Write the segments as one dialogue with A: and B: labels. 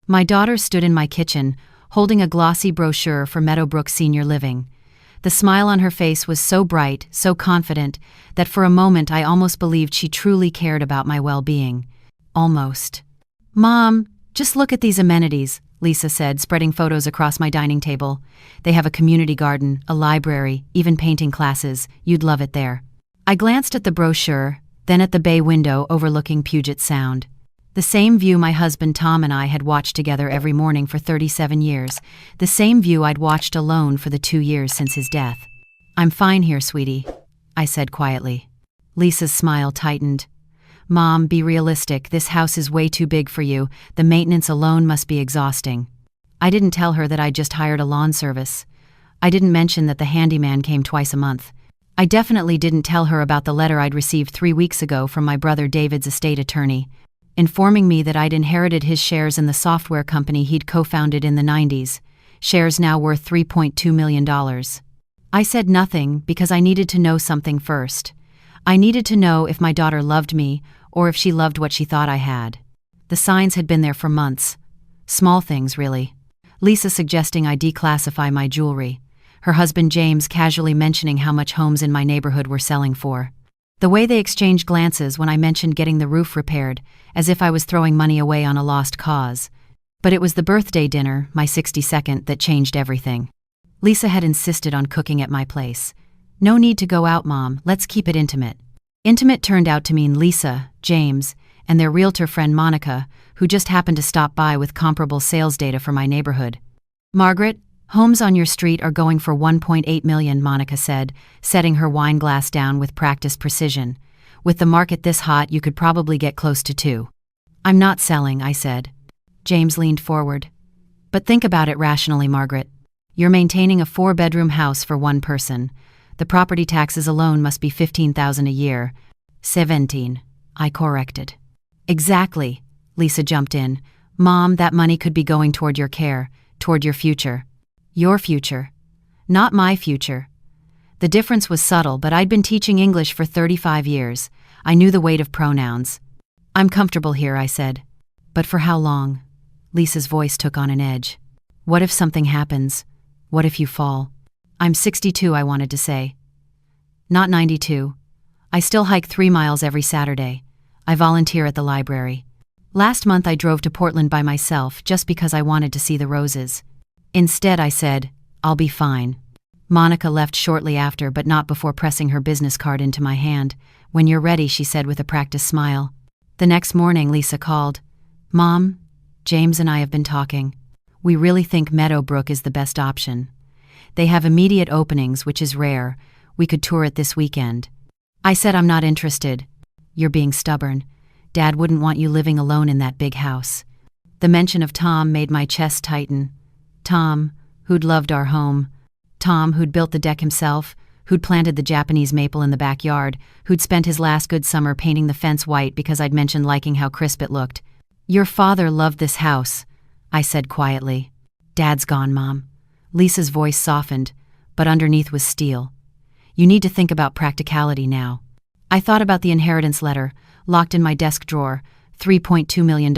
A: My daughter stood in my kitchen, holding a glossy brochure for Meadowbrook Senior Living. The smile on her face was so bright, so confident, that for a moment I almost believed she truly cared about my well-being. Almost. "Mom, just look at these amenities," Lisa said, spreading photos across my dining table. "They have a community garden, a library, even painting classes. You'd love it there." I glanced at the brochure, then at the bay window overlooking Puget Sound. The same view my husband Tom and I had watched together every morning for 37 years, the same view I'd watched alone for the 2 years since his death. "I'm fine here, sweetie," I said quietly. Lisa's smile tightened. "Mom, be realistic. This house is way too big for you. The maintenance alone must be exhausting." I didn't tell her that I'd just hired a lawn service. I didn't mention that the handyman came twice a month. I definitely didn't tell her about the letter I'd received 3 weeks ago from my brother David's estate attorney, informing me that I'd inherited his shares in the software company he'd co-founded in the 90s, shares now worth $3.2 million. I said nothing because I needed to know something first. I needed to know if my daughter loved me or if she loved what she thought I had. The signs had been there for months. Small things, really. Lisa suggesting I declassify my jewelry. Her husband James casually mentioning how much homes in my neighborhood were selling for. The way they exchanged glances when I mentioned getting the roof repaired, as if I was throwing money away on a lost cause. But it was the birthday dinner, my 62nd, that changed everything. Lisa had insisted on cooking at my place. "No need to go out, Mom, let's keep it intimate." Intimate turned out to mean Lisa, James, and their realtor friend Monica, who just happened to stop by with comparable sales data for my neighborhood. "Margaret, homes on your street are going for $1.8 million, Monica said, setting her wine glass down with practiced precision. "With the market this hot, you could probably get close to 2. "I'm not selling," I said. James leaned forward. "But think about it rationally, Margaret. You're maintaining a 4-bedroom house for one person. The property taxes alone must be $15,000 a year." 17, I corrected. "Exactly," Lisa jumped in. "Mom, that money could be going toward your care, toward your future." "Your future. Not my future." The difference was subtle, but I'd been teaching English for 35 years. I knew the weight of pronouns. "I'm comfortable here," I said. "But for how long?" Lisa's voice took on an edge. "What if something happens? What if you fall?" "I'm 62, I wanted to say. Not 92. I still hike 3 miles every Saturday. I volunteer at the library. Last month I drove to Portland by myself just because I wanted to see the roses. Instead, I said, "I'll be fine." Monica left shortly after, but not before pressing her business card into my hand. "When you're ready," she said with a practiced smile. The next morning, Lisa called. "Mom, James and I have been talking. We really think Meadowbrook is the best option. They have immediate openings, which is rare. We could tour it this weekend." I said, "I'm not interested." "You're being stubborn. Dad wouldn't want you living alone in that big house." The mention of Tom made my chest tighten. Tom, who'd loved our home. Tom, who'd built the deck himself, who'd planted the Japanese maple in the backyard, who'd spent his last good summer painting the fence white because I'd mentioned liking how crisp it looked. "Your father loved this house," I said quietly. "Dad's gone, Mom." Lisa's voice softened, but underneath was steel. "You need to think about practicality now." I thought about the inheritance letter, locked in my desk drawer, $3.2 million.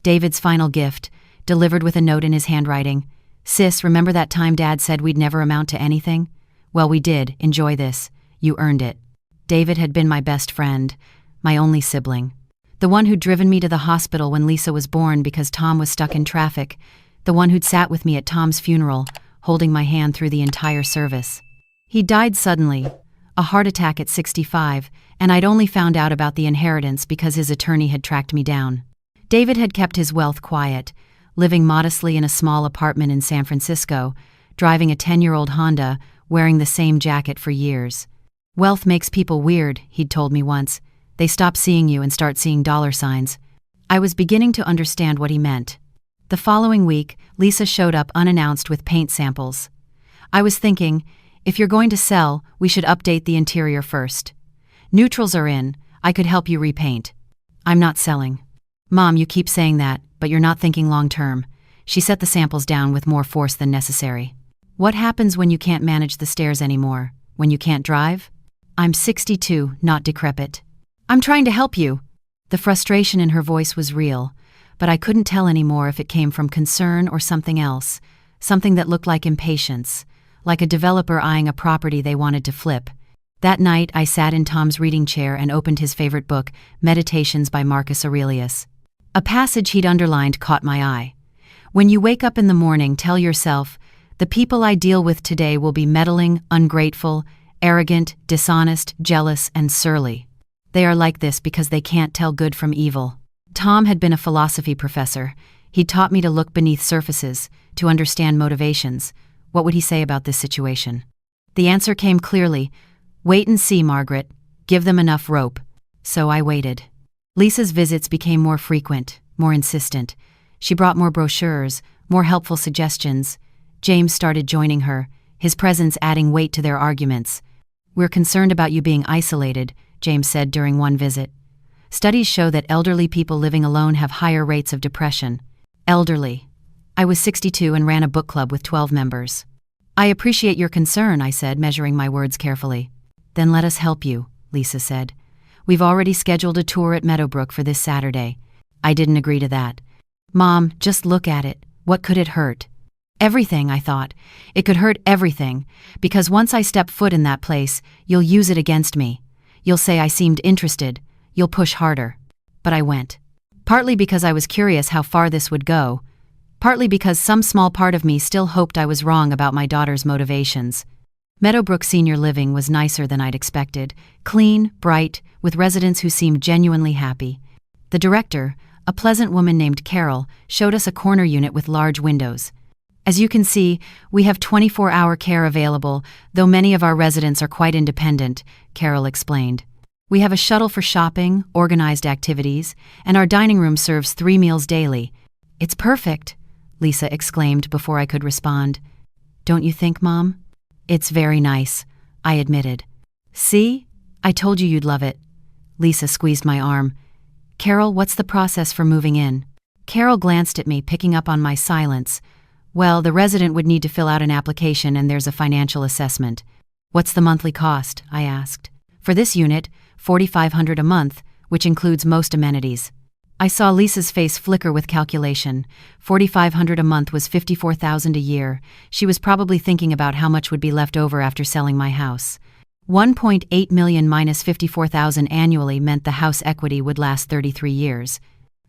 A: David's final gift, delivered with a note in his handwriting. "Sis, remember that time Dad said we'd never amount to anything? Well, we did. Enjoy this. You earned it." David had been my best friend, my only sibling. The one who'd driven me to the hospital when Lisa was born because Tom was stuck in traffic. The one who'd sat with me at Tom's funeral, holding my hand through the entire service. He died suddenly, a heart attack at 65, and I'd only found out about the inheritance because his attorney had tracked me down. David had kept his wealth quiet, living modestly in a small apartment in San Francisco, driving a 10-year-old Honda, wearing the same jacket for years. "Wealth makes people weird," he'd told me once. "They stop seeing you and start seeing dollar signs." I was beginning to understand what he meant. The following week, Lisa showed up unannounced with paint samples. I was thinking, if you're going to sell, we should update the interior first. Neutrals are in. I could help you repaint. "I'm not selling." "Mom, you keep saying that, but you're not thinking long-term." She set the samples down with more force than necessary. "What happens when you can't manage the stairs anymore? When you can't drive?" "I'm 62, not decrepit." "I'm trying to help you." The frustration in her voice was real, but I couldn't tell anymore if it came from concern or something else, something that looked like impatience, like a developer eyeing a property they wanted to flip. That night, I sat in Tom's reading chair and opened his favorite book, Meditations by Marcus Aurelius. A passage he'd underlined caught my eye. When you wake up in the morning, tell yourself, the people I deal with today will be meddling, ungrateful, arrogant, dishonest, jealous, and surly. They are like this because they can't tell good from evil. Tom had been a philosophy professor. He taught me to look beneath surfaces, to understand motivations. What would he say about this situation? The answer came clearly. Wait and see, Margaret. Give them enough rope. So I waited. Lisa's visits became more frequent, more insistent. She brought more brochures, more helpful suggestions. James started joining her, his presence adding weight to their arguments. We're concerned about you being isolated, James said during one visit. Studies show that elderly people living alone have higher rates of depression. Elderly. I was 62 and ran a book club with 12 members. I appreciate your concern, I said, measuring my words carefully. Then let us help you, Lisa said. We've already scheduled a tour at Meadowbrook for this Saturday. I didn't agree to that. Mom, just look at it. What could it hurt? Everything, I thought. It could hurt everything, because once I step foot in that place, you'll use it against me. You'll say I seemed interested. You'll push harder. But I went. Partly because I was curious how far this would go. Partly because some small part of me still hoped I was wrong about my daughter's motivations. Meadowbrook Senior Living was nicer than I'd expected. Clean, bright, with residents who seemed genuinely happy. The director, a pleasant woman named Carol, showed us a corner unit with large windows. As you can see, we have 24-hour care available, though many of our residents are quite independent, Carol explained. We have a shuttle for shopping, organized activities, and our dining room serves 3 meals daily. It's perfect, Lisa exclaimed before I could respond. Don't you think, Mom? It's very nice, I admitted. See? I told you you'd love it. Lisa squeezed my arm. Carol, what's the process for moving in? Carol glanced at me, picking up on my silence. Well, the resident would need to fill out an application and there's a financial assessment. What's the monthly cost? I asked. For this unit, $4,500 a month, which includes most amenities. I saw Lisa's face flicker with calculation. $4,500 a month was $54,000 a year. She was probably thinking about how much would be left over after selling my house. 1.8 million minus 54,000 annually meant the house equity would last 33 years.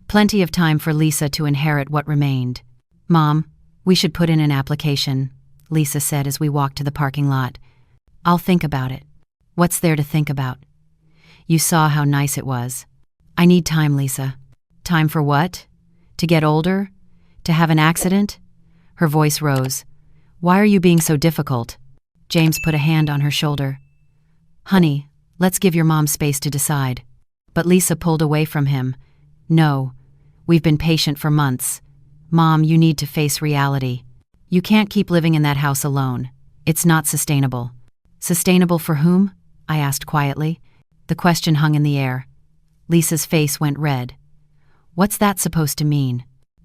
A: Plenty of time for Lisa to inherit what remained. Mom, we should put in an application, Lisa said as we walked to the parking lot. I'll think about it. What's there to think about? You saw how nice it was. I need time, Lisa. Time for what? To get older? To have an accident? Her voice rose. Why are you being so difficult? James put a hand on her shoulder. Honey, let's give your mom space to decide. But Lisa pulled away from him. No, we've been patient for months. Mom, you need to face reality. You can't keep living in that house alone. It's not sustainable. Sustainable for whom? I asked quietly. The question hung in the air. Lisa's face went red. What's that supposed to mean?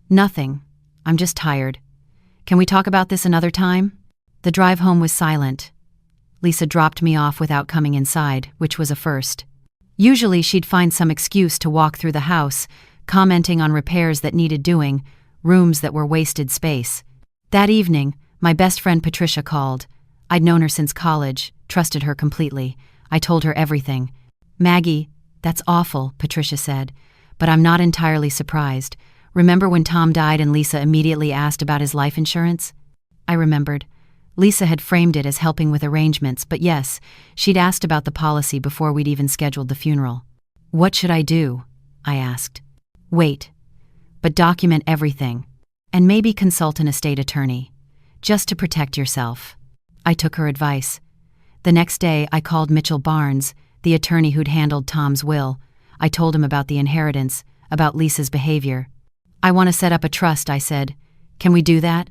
A: Nothing. I'm just tired. Can we talk about this another time? The drive home was silent. Lisa dropped me off without coming inside, which was a first. Usually she'd find some excuse to walk through the house, commenting on repairs that needed doing, rooms that were wasted space. That evening, my best friend Patricia called. I'd known her since college, trusted her completely. I told her everything. Maggie, that's awful, Patricia said. But I'm not entirely surprised. Remember when Tom died and Lisa immediately asked about his life insurance? I remembered. Lisa had framed it as helping with arrangements, but yes, she'd asked about the policy before we'd even scheduled the funeral. What should I do? I asked. Wait. But document everything. And maybe consult an estate attorney. Just to protect yourself. I took her advice. The next day, I called Mitchell Barnes, the attorney who'd handled Tom's will. I told him about the inheritance, about Lisa's behavior. I want to set up a trust, I said. Can we do that?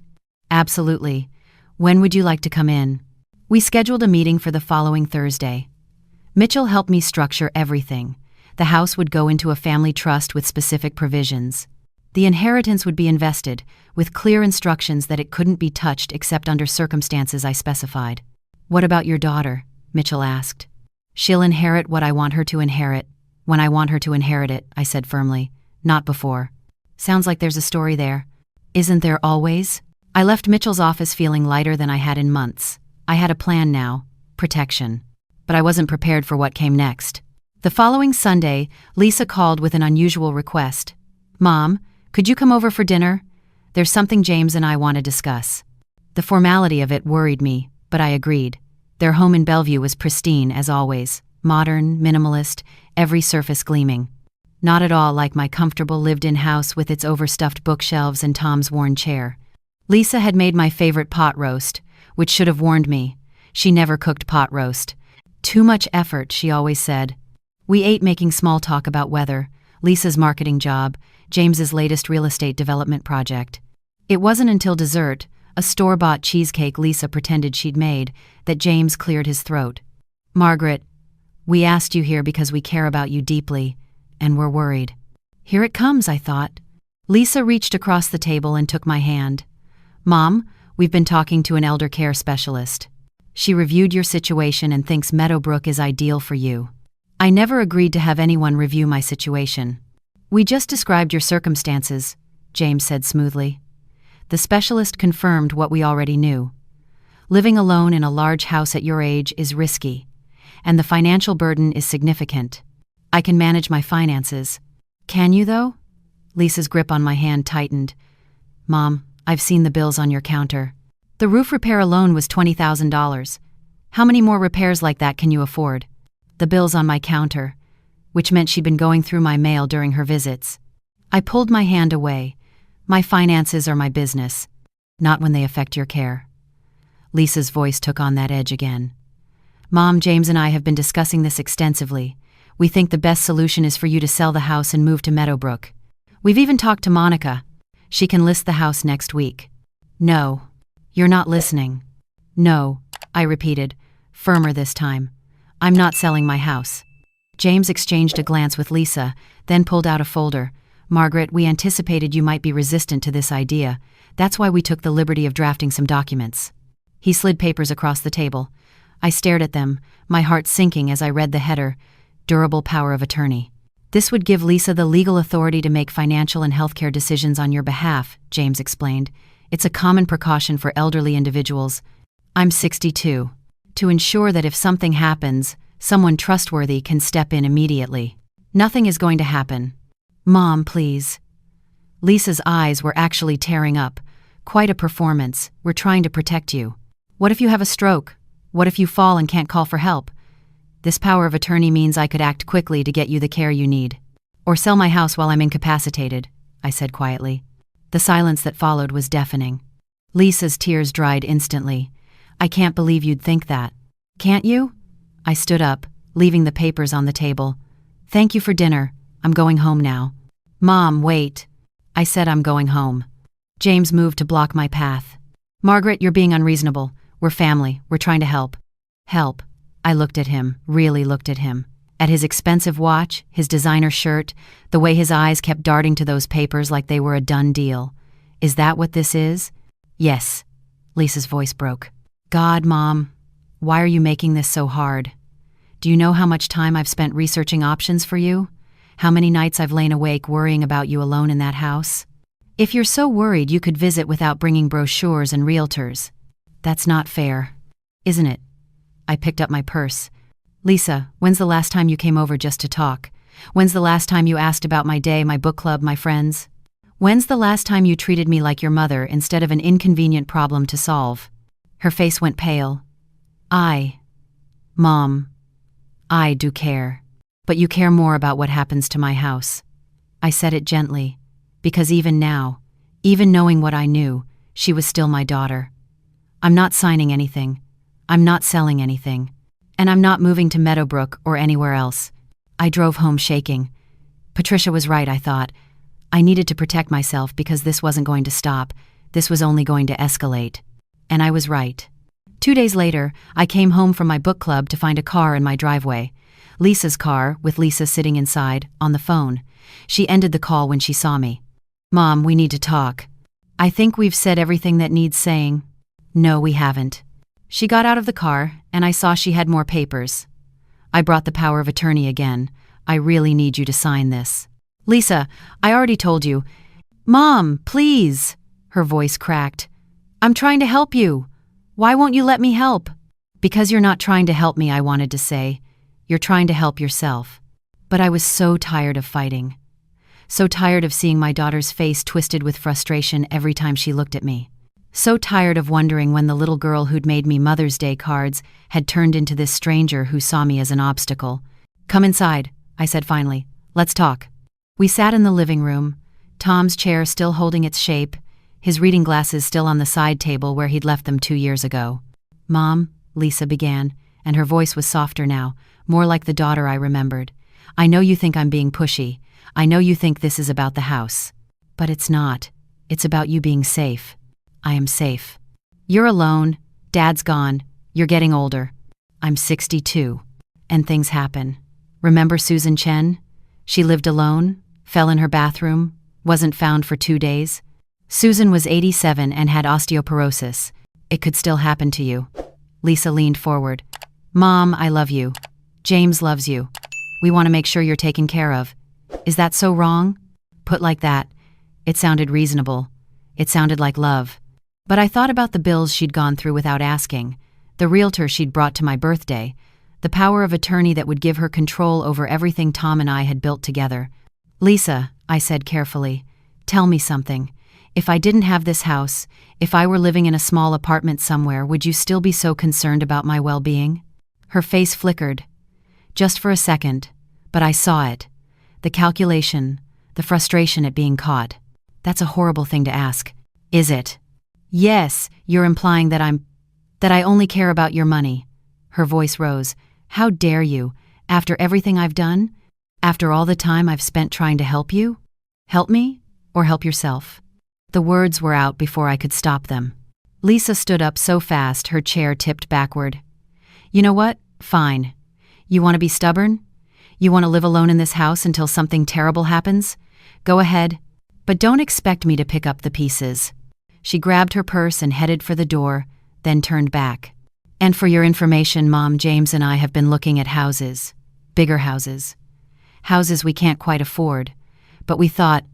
A: Absolutely. When would you like to come in? We scheduled a meeting for the following Thursday. Mitchell helped me structure everything. The house would go into a family trust with specific provisions. The inheritance would be invested, with clear instructions that it couldn't be touched except under circumstances I specified. What about your daughter? Mitchell asked. She'll inherit what I want her to inherit. When I want her to inherit it, I said firmly. Not before. Sounds like there's a story there. Isn't there always? I left Mitchell's office feeling lighter than I had in months. I had a plan now, protection. But I wasn't prepared for what came next. The following Sunday, Lisa called with an unusual request. "Mom, could you come over for dinner? There's something James and I want to discuss." The formality of it worried me, but I agreed. Their home in Bellevue was pristine, as always. Modern, minimalist, every surface gleaming. Not at all like my comfortable lived-in house with its overstuffed bookshelves and Tom's worn chair. Lisa had made my favorite pot roast, which should have warned me. She never cooked pot roast. Too much effort, she always said. We ate making small talk about weather, Lisa's marketing job, James's latest real estate development project. It wasn't until dessert, a store-bought cheesecake Lisa pretended she'd made, that James cleared his throat. "Margaret, we asked you here because we care about you deeply, and we're worried." Here it comes, I thought. Lisa reached across the table and took my hand. "Mom, we've been talking to an elder care specialist. She reviewed your situation and thinks Meadowbrook is ideal for you." I never agreed to have anyone review my situation. "We just described your circumstances," James said smoothly. The specialist confirmed what we already knew. Living alone in a large house at your age is risky, and the financial burden is significant. "I can manage my finances." "Can you, though?" Lisa's grip on my hand tightened. "Mom, I've seen the bills on your counter. The roof repair alone was $20,000. How many more repairs like that can you afford?" The bills on my counter, which meant she'd been going through my mail during her visits. I pulled my hand away. "My finances are my business, not when they affect your care." Lisa's voice took on that edge again. "Mom, James and I have been discussing this extensively. We think the best solution is for you to sell the house and move to Meadowbrook. We've even talked to Monica. She can list the house next week." "No, you're not listening." "No," I repeated, firmer this time. "I'm not selling my house." James exchanged a glance with Lisa, then pulled out a folder. "Margaret, we anticipated you might be resistant to this idea. That's why we took the liberty of drafting some documents." He slid papers across the table. I stared at them, my heart sinking as I read the header, Durable Power of Attorney. "This would give Lisa the legal authority to make financial and healthcare decisions on your behalf," James explained. "It's a common precaution for elderly individuals. I'm 62. To ensure that if something happens, someone trustworthy can step in immediately. Nothing is going to happen." "Mom, please." Lisa's eyes were actually tearing up. "Quite a performance. We're trying to protect you. What if you have a stroke? What if you fall and can't call for help? This power of attorney means I could act quickly to get you the care you need. Or sell my house while I'm incapacitated," I said quietly. The silence that followed was deafening. Lisa's tears dried instantly. "I can't believe you'd think that." "Can't you?" I stood up, leaving the papers on the table. "Thank you for dinner. I'm going home now." "Mom, wait." I said I'm going home. James moved to block my path. "Margaret, you're being unreasonable. We're family. We're trying to help." "Help." I looked at him, really looked at him. At his expensive watch, his designer shirt, the way his eyes kept darting to those papers like they were a done deal. "Is that what this is?" "Yes." Lisa's voice broke. "God, Mom, why are you making this so hard? Do you know how much time I've spent researching options for you? How many nights I've lain awake worrying about you alone in that house? If you're so worried you could visit without bringing brochures and realtors. That's not fair, isn't it?" I picked up my purse. "Lisa, when's the last time you came over just to talk? When's the last time you asked about my day, my book club, my friends? When's the last time you treated me like your mother instead of an inconvenient problem to solve?" Her face went pale. Mom, I do care. But you care more about what happens to my house." I said it gently, because even now, even knowing what I knew, she was still my daughter. "I'm not signing anything. I'm not selling anything. And I'm not moving to Meadowbrook or anywhere else." I drove home shaking. Patricia was right, I thought. I needed to protect myself because this wasn't going to stop. This was only going to escalate. And I was right. 2 days later, I came home from my book club to find a car in my driveway. Lisa's car, with Lisa sitting inside, on the phone. She ended the call when she saw me. "Mom, we need to talk." "I think we've said everything that needs saying." "No, we haven't." She got out of the car, and I saw she had more papers. I brought the power of attorney again. "I really need you to sign this." "Lisa, I already told you." Mom, please. Her voice cracked. I'm trying to help you. Why won't you let me help? Because you're not trying to help me, I wanted to say. You're trying to help yourself. But I was so tired of fighting. So tired of seeing my daughter's face twisted with frustration every time she looked at me. So tired of wondering when the little girl who'd made me Mother's Day cards had turned into this stranger who saw me as an obstacle. Come inside, I said finally. Let's talk. We sat in the living room, Tom's chair still holding its shape, his reading glasses still on the side table where he'd left them 2 years ago. Mom, Lisa began, and her voice was softer now, more like the daughter I remembered. I know you think I'm being pushy. I know you think this is about the house. But it's not. It's about you being safe. I am safe. You're alone. Dad's gone. You're getting older. I'm 62. And things happen. Remember Susan Chen? She lived alone, fell in her bathroom, wasn't found for 2 days. Susan was 87 and had osteoporosis. It could still happen to you. Lisa leaned forward. Mom, I love you. James loves you. We want to make sure you're taken care of. Is that so wrong? Put like that, it sounded reasonable. It sounded like love. But I thought about the bills she'd gone through without asking, the realtor she'd brought to my birthday, the power of attorney that would give her control over everything Tom and I had built together. Lisa, I said carefully, tell me something. If I didn't have this house, if I were living in a small apartment somewhere, would you still be so concerned about my well-being? Her face flickered. Just for a second, but I saw it. The calculation, the frustration at being caught. That's a horrible thing to ask. Is it? Yes, you're implying that I only care about your money. Her voice rose. How dare you, after everything I've done? After all the time I've spent trying to help you? Help me, or help yourself? The words were out before I could stop them. Lisa stood up so fast her chair tipped backward. You know what? Fine. You want to be stubborn? You want to live alone in this house until something terrible happens? Go ahead, but don't expect me to pick up the pieces. She grabbed her purse and headed for the door, then turned back. And for your information, Mom, James and I have been looking at houses. Bigger houses. Houses we can't quite afford. But we thought,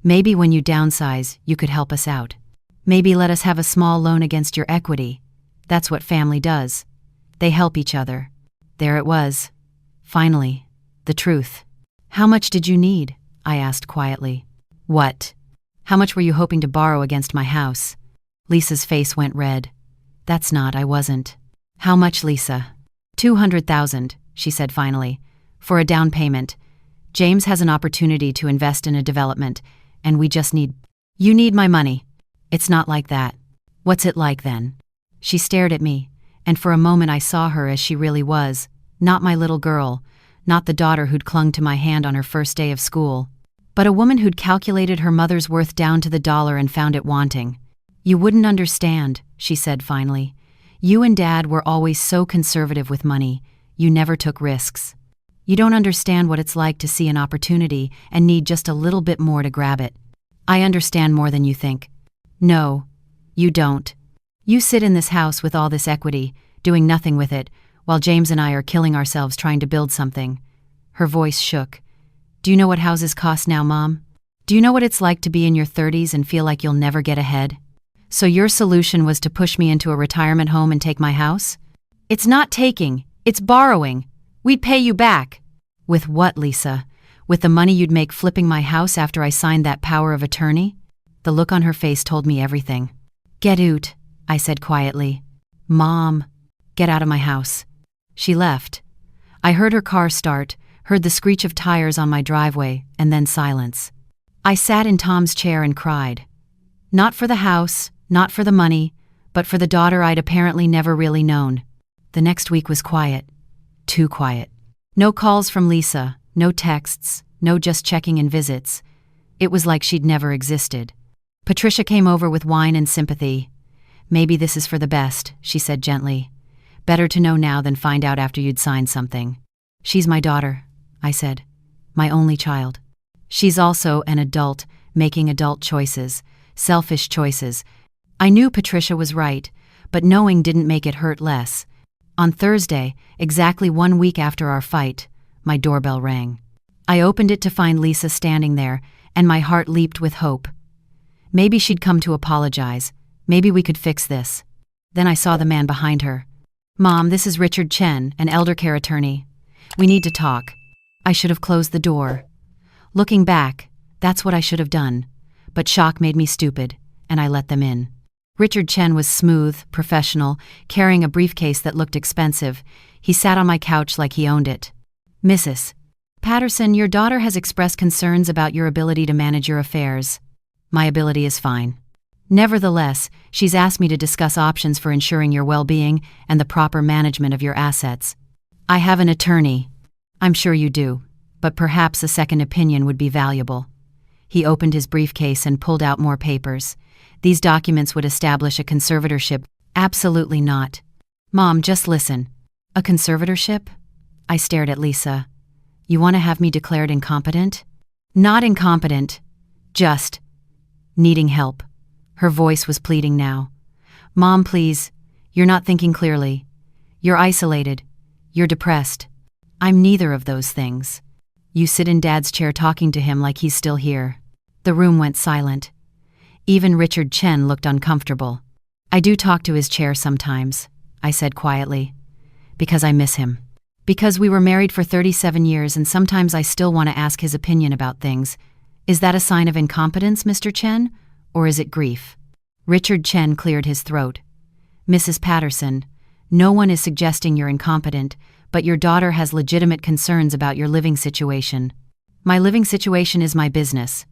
A: maybe when you downsize, you could help us out. Maybe let us have a small loan against your equity. That's what family does. They help each other. There it was. Finally, the truth. How much did you need? I asked quietly. What? How much were you hoping to borrow against my house? Lisa's face went red. I wasn't. How much, Lisa? 200,000, she said finally. For a down payment. James has an opportunity to invest in a development, and we just need... You need my money. It's not like that. What's it like then? She stared at me, and for a moment I saw her as she really was. Not my little girl, not the daughter who'd clung to my hand on her first day of school, but a woman who'd calculated her mother's worth down to the dollar and found it wanting. You wouldn't understand, she said finally. You and Dad were always so conservative with money. You never took risks. You don't understand what it's like to see an opportunity and need just a little bit more to grab it. I understand more than you think. No, you don't. You sit in this house with all this equity, doing nothing with it, while James and I are killing ourselves trying to build something. Her voice shook. Do you know what houses cost now, Mom? Do you know what it's like to be in your 30s and feel like you'll never get ahead? So your solution was to push me into a retirement home and take my house? It's not taking, it's borrowing. We'd pay you back. With what, Lisa? With the money you'd make flipping my house after I signed that power of attorney? The look on her face told me everything. Get out, I said quietly. Mom, get out of my house. She left. I heard her car start, heard the screech of tires on my driveway, and then silence. I sat in Tom's chair and cried. Not for the house, not for the money, but for the daughter I'd apparently never really known. The next week was quiet. Too quiet. No calls from Lisa, no texts, no just checking in visits. It was like she'd never existed. Patricia came over with wine and sympathy. Maybe this is for the best, she said gently. Better to know now than find out after you'd signed something. She's my daughter, I said. My only child. She's also an adult, making adult choices, selfish choices. I knew Patricia was right, but knowing didn't make it hurt less. On Thursday, exactly 1 week after our fight, my doorbell rang. I opened it to find Lisa standing there, and my heart leaped with hope. Maybe she'd come to apologize. Maybe we could fix this. Then I saw the man behind her. "Mom, this is Richard Chen, an elder care attorney. We need to talk." I should have closed the door. Looking back, that's what I should have done. But shock made me stupid, and I let them in. Richard Chen was smooth, professional, carrying a briefcase that looked expensive. He sat on my couch like he owned it. "Mrs. Patterson, your daughter has expressed concerns about your ability to manage your affairs." "My ability is fine. Nevertheless, she's asked me to discuss options for ensuring your well-being and the proper management of your assets." "I have an attorney." "I'm sure you do, but perhaps a second opinion would be valuable." He opened his briefcase and pulled out more papers. "These documents would establish a conservatorship." "Absolutely not." "Mom, just listen." "A conservatorship?" I stared at Lisa. "You want to have me declared incompetent?" "Not incompetent. Just needing help." Her voice was pleading now. "Mom, please. You're not thinking clearly. You're isolated. You're depressed." "I'm neither of those things." "You sit in Dad's chair talking to him like he's still here." The room went silent. Even Richard Chen looked uncomfortable. "I do talk to his chair sometimes," I said quietly. "Because I miss him. Because we were married for 37 years and sometimes I still want to ask his opinion about things. Is that a sign of incompetence, Mr. Chen? Or is it grief?" Richard Chen cleared his throat. "Mrs. Patterson, no one is suggesting you're incompetent, but your daughter has legitimate concerns about your living situation." "My living situation is my business,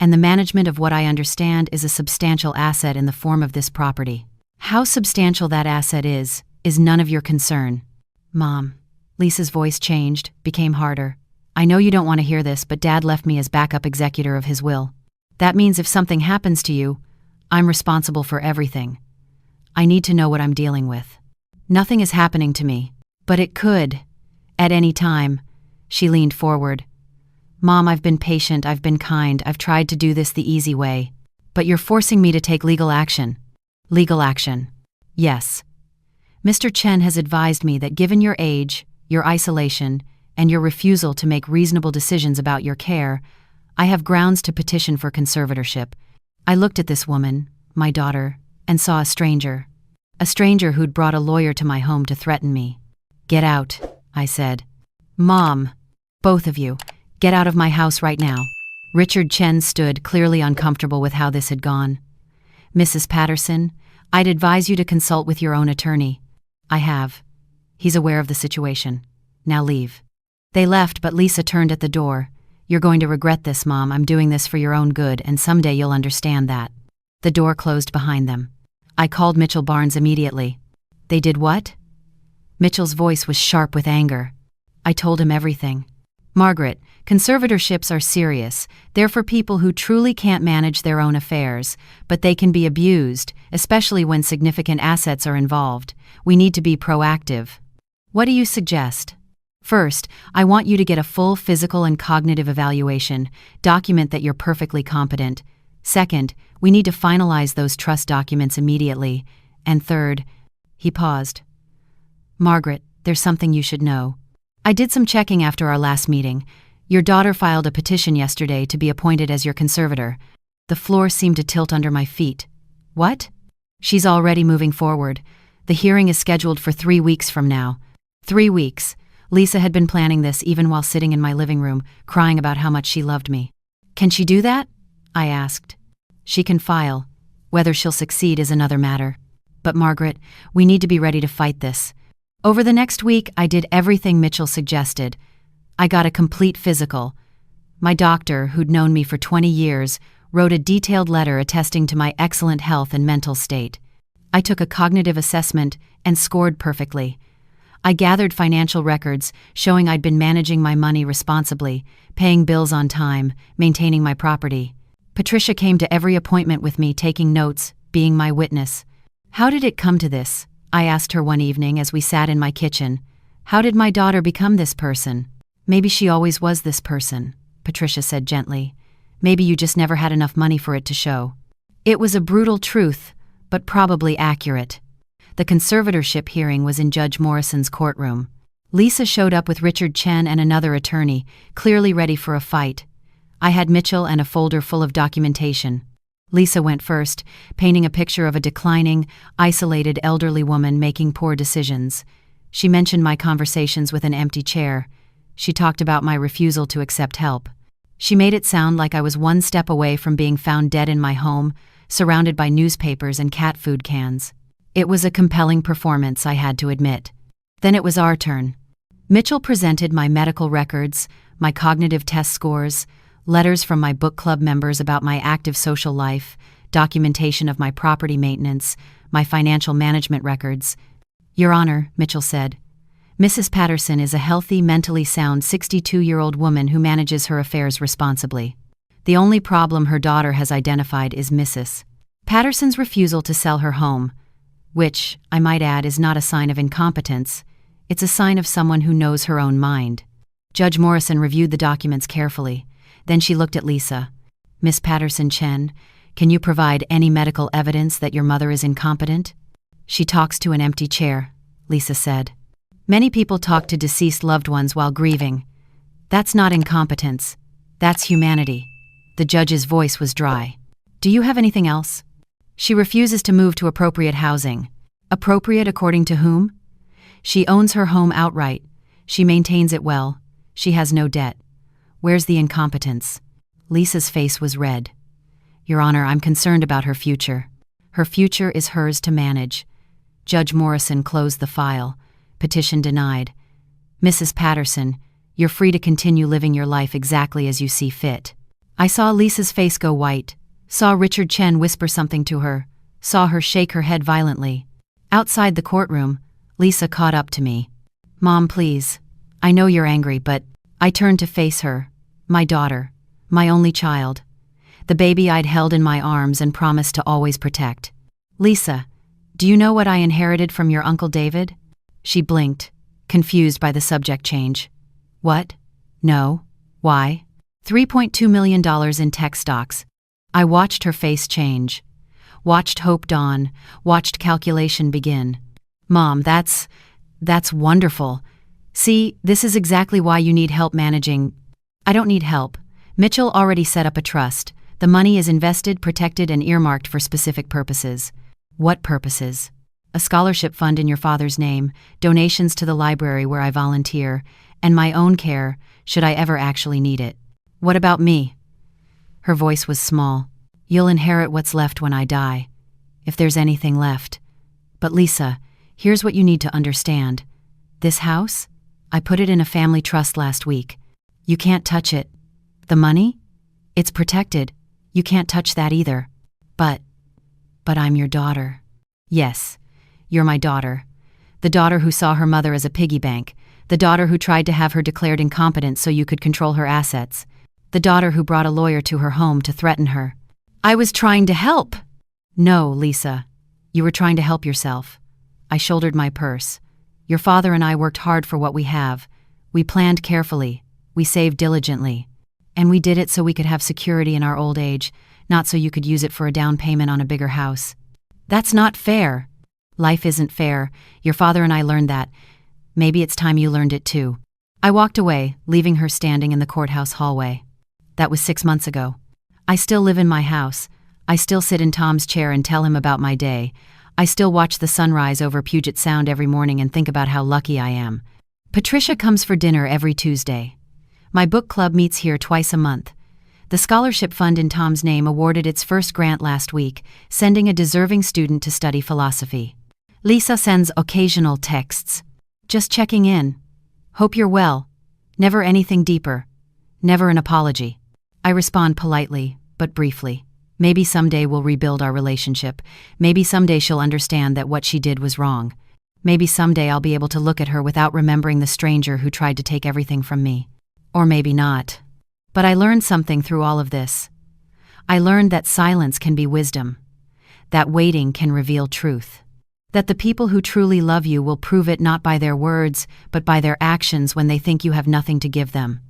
A: and the management of what I understand is a substantial asset in the form of this property. How substantial that asset is none of your concern." "Mom." Lisa's voice changed, became harder. "I know you don't want to hear this, but Dad left me as backup executor of his will. That means if something happens to you, I'm responsible for everything. I need to know what I'm dealing with. Nothing is happening to me, but it could. At any time." She leaned forward. "Mom, I've been patient, I've been kind, I've tried to do this the easy way. But you're forcing me to take legal action." "Legal action?" "Yes. Mr. Chen has advised me that given your age, your isolation, and your refusal to make reasonable decisions about your care, I have grounds to petition for conservatorship." I looked at this woman, my daughter, and saw a stranger. A stranger who'd brought a lawyer to my home to threaten me. "Get out," I said. "Mom, both of you, get out of my house right now." Richard Chen stood, clearly uncomfortable with how this had gone. "Mrs. Patterson, I'd advise you to consult with your own attorney." "I have. He's aware of the situation. Now leave." They left, but Lisa turned at the door. "You're going to regret this, Mom. I'm doing this for your own good, and someday you'll understand that." The door closed behind them. I called Mitchell Barnes immediately. "They did what?" Mitchell's voice was sharp with anger. I told him everything. "Margaret, conservatorships are serious. They're for people who truly can't manage their own affairs, but they can be abused, especially when significant assets are involved. We need to be proactive." "What do you suggest?" "First, I want you to get a full physical and cognitive evaluation, document that you're perfectly competent. Second, we need to finalize those trust documents immediately. And third," he paused. "Margaret, there's something you should know. I did some checking after our last meeting. Your daughter filed a petition yesterday to be appointed as your conservator." The floor seemed to tilt under my feet. "What?" "She's already moving forward. The hearing is scheduled for 3 weeks from now." 3 weeks. Lisa had been planning this even while sitting in my living room, crying about how much she loved me. "Can she do that?" I asked. "She can file. Whether she'll succeed is another matter. But Margaret, we need to be ready to fight this." Over the next week, I did everything Mitchell suggested. I got a complete physical. My doctor, who'd known me for 20 years, wrote a detailed letter attesting to my excellent health and mental state. I took a cognitive assessment and scored perfectly. I gathered financial records showing I'd been managing my money responsibly, paying bills on time, maintaining my property. Patricia came to every appointment with me, taking notes, being my witness. "How did it come to this?" I asked her one evening as we sat in my kitchen. "How did my daughter become this person?" "Maybe she always was this person," Patricia said gently. "Maybe you just never had enough money for it to show." It was a brutal truth, but probably accurate. The conservatorship hearing was in Judge Morrison's courtroom. Lisa showed up with Richard Chen and another attorney, clearly ready for a fight. I had Mitchell and a folder full of documentation. Lisa went first, painting a picture of a declining, isolated elderly woman making poor decisions. She mentioned my conversations with an empty chair. She talked about my refusal to accept help. She made it sound like I was one step away from being found dead in my home, surrounded by newspapers and cat food cans. It was a compelling performance, I had to admit. Then it was our turn. Mitchell presented my medical records, my cognitive test scores, letters from my book club members about my active social life, documentation of my property maintenance, my financial management records. "Your Honor," Mitchell said, "Mrs. Patterson is a healthy, mentally sound 62-year-old woman who manages her affairs responsibly. The only problem her daughter has identified is Mrs. Patterson's refusal to sell her home, which, I might add, is not a sign of incompetence. It's a sign of someone who knows her own mind." Judge Morrison reviewed the documents carefully. Then she looked at Lisa. "Miss Patterson Chen, can you provide any medical evidence that your mother is incompetent?" "She talks to an empty chair," Lisa said. "Many people talk to deceased loved ones while grieving. That's not incompetence. That's humanity." The judge's voice was dry. "Do you have anything else?" "She refuses to move to appropriate housing." "Appropriate according to whom?" "She owns her home outright. She maintains it well. She has no debt. Where's the incompetence?" Lisa's face was red. "Your Honor, I'm concerned about her future. Her future is hers to manage." Judge Morrison closed the file. Petition denied. "Mrs. Patterson, you're free to continue living your life exactly as you see fit." I saw Lisa's face go white, saw Richard Chen whisper something to her, saw her shake her head violently. Outside the courtroom, Lisa caught up to me. "Mom, please. I know you're angry, but..." I turned to face her. My daughter. My only child. The baby I'd held in my arms and promised to always protect. "Lisa, do you know what I inherited from your Uncle David?" She blinked, confused by the subject change. "What? No. Why?" $3.2 million in tech stocks. I watched her face change. Watched hope dawn. Watched calculation begin. "Mom, that's wonderful. See, this is exactly why you need help managing..." "I don't need help. Mitchell already set up a trust. The money is invested, protected, and earmarked for specific purposes." "What purposes?" "A scholarship fund in your father's name, donations to the library where I volunteer, and my own care, should I ever actually need it." "What about me?" Her voice was small. "You'll inherit what's left when I die, if there's anything left. But Lisa, here's what you need to understand. This house? I put it in a family trust last week. You can't touch it. The money? It's protected. You can't touch that either. But I'm your daughter." "Yes, you're my daughter. The daughter who saw her mother as a piggy bank. The daughter who tried to have her declared incompetent so you could control her assets. The daughter who brought a lawyer to her home to threaten her." "I was trying to help." "No, Lisa. You were trying to help yourself." I shouldered my purse. "Your father and I worked hard for what we have. We planned carefully. We saved diligently. And we did it so we could have security in our old age, not so you could use it for a down payment on a bigger house." "That's not fair." "Life isn't fair. Your father and I learned that. Maybe it's time you learned it too." I walked away, leaving her standing in the courthouse hallway. That was 6 months ago. I still live in my house. I still sit in Tom's chair and tell him about my day. I still watch the sunrise over Puget Sound every morning and think about how lucky I am. Patricia comes for dinner every Tuesday. My book club meets here twice a month. The scholarship fund in Tom's name awarded its first grant last week, sending a deserving student to study philosophy. Lisa sends occasional texts. "Just checking in. Hope you're well. Never anything deeper. Never an apology." I respond politely, but briefly. Maybe someday we'll rebuild our relationship. Maybe someday she'll understand that what she did was wrong. Maybe someday I'll be able to look at her without remembering the stranger who tried to take everything from me. Or maybe not. But I learned something through all of this. I learned that silence can be wisdom. That waiting can reveal truth. That the people who truly love you will prove it not by their words, but by their actions when they think you have nothing to give them.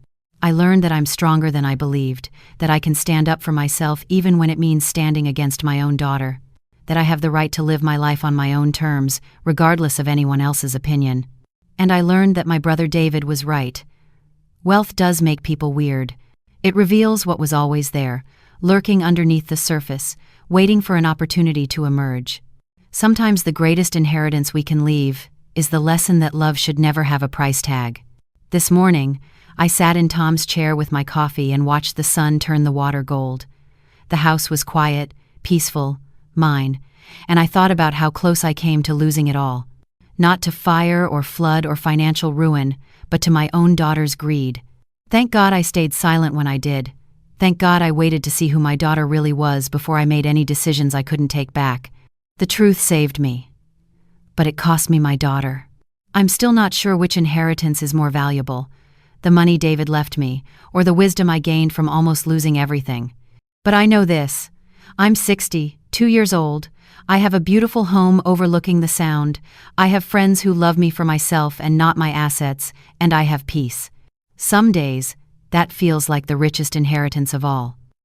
A: I learned that I'm stronger than I believed, that I can stand up for myself even when it means standing against my own daughter, that I have the right to live my life on my own terms, regardless of anyone else's opinion. And I learned that my brother David was right. Wealth does make people weird. It reveals what was always there, lurking underneath the surface, waiting for an opportunity to emerge. Sometimes the greatest inheritance we can leave is the lesson that love should never have a price tag. This morning, I sat in Tom's chair with my coffee and watched the sun turn the water gold. The house was quiet, peaceful, mine, and I thought about how close I came to losing it all. Not to fire or flood or financial ruin, but to my own daughter's greed. Thank God I stayed silent when I did. Thank God I waited to see who my daughter really was before I made any decisions I couldn't take back. The truth saved me. But it cost me my daughter. I'm still not sure which inheritance is more valuable, the money David left me, or the wisdom I gained from almost losing everything. But I know this. I'm 60, 2 years old. I have a beautiful home overlooking the Sound. I have friends who love me for myself and not my assets, and I have peace. Some days, that feels like the richest inheritance of all.